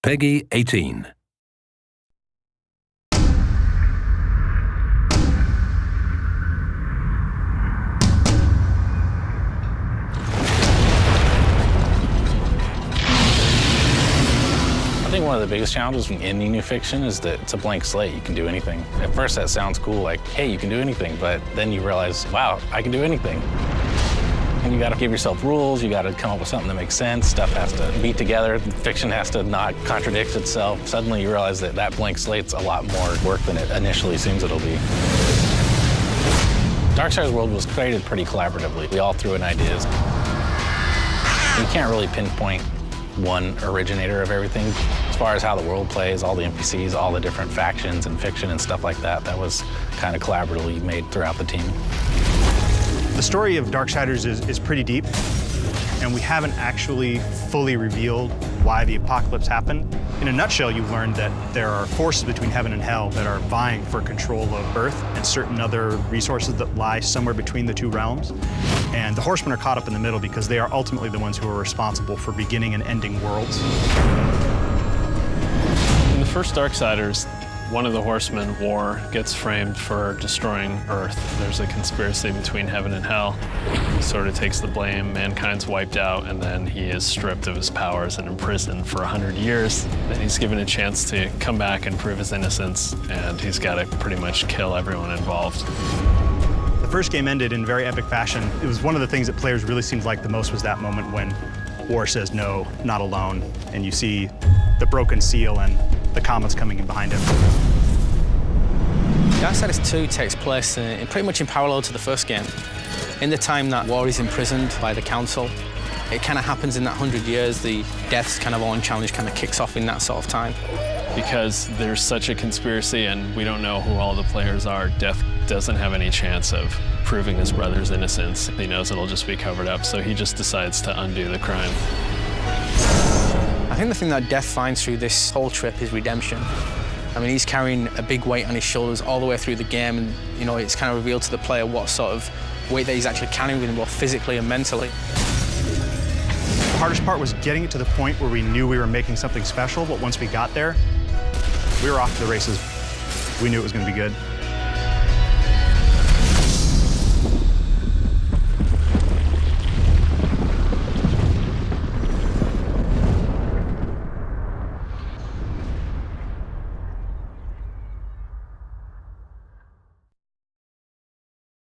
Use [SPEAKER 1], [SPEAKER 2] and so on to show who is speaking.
[SPEAKER 1] Peggy 18.
[SPEAKER 2] I think one of the biggest challenges from any new fiction is that it's a blank slate. You can do anything. At first that sounds cool, like, hey, you can do anything, but then you realize, wow, I can do anything. And you gotta give yourself rules, you gotta come up with something that makes sense, stuff has to be together, fiction has to not contradict itself. Suddenly you realize that that blank slate's a lot more work than it initially seems it'll be. Darksiders world was created pretty collaboratively. We all threw in ideas. You can't really pinpoint one originator of everything. As far as how the world plays, all the NPCs, all the different factions and fiction and stuff like that, that was kind of collaboratively made throughout the team.
[SPEAKER 3] The story of Darksiders is pretty deep, and we haven't actually fully revealed why the apocalypse happened. In a nutshell, you learned that there are forces between heaven and hell that are vying for control of Earth and certain other resources that lie somewhere between the two realms. And the Horsemen are caught up in the middle because they are ultimately the ones who are responsible for beginning and ending worlds.
[SPEAKER 4] In the first Darksiders, one of the Horsemen, War, gets framed for destroying Earth. There's a conspiracy between heaven and hell. He sort of takes the blame, mankind's wiped out, and then he is stripped of his powers and imprisoned for 100 years. Then he's given a chance to come back and prove his innocence, and he's got to pretty much kill everyone involved.
[SPEAKER 3] The first game ended in very epic fashion. It was one of the things that players really seemed like the most was that moment when War says, "No, not alone," and you see the broken seal and the comets coming in behind him.
[SPEAKER 5] Darksiders 2 takes place pretty much in parallel to the first game. In the time that War is imprisoned by the Council, it kind of happens in that 100 years. The Death's kind of own challenge kind of kicks off in that sort of time.
[SPEAKER 4] Because there's such a conspiracy and we don't know who all the players are, Death doesn't have any chance of proving his brother's innocence. He knows it'll just be covered up, so he just decides to undo the crime.
[SPEAKER 5] I think the thing that Death finds through this whole trip is redemption. I mean, he's carrying a big weight on his shoulders all the way through the game, and, you know, it's kind of revealed to the player what sort of weight that he's actually carrying with him, both physically and mentally.
[SPEAKER 3] The hardest part was getting it to the point where we knew we were making something special, but once we got there, we were off to the races. We knew it was going to be good.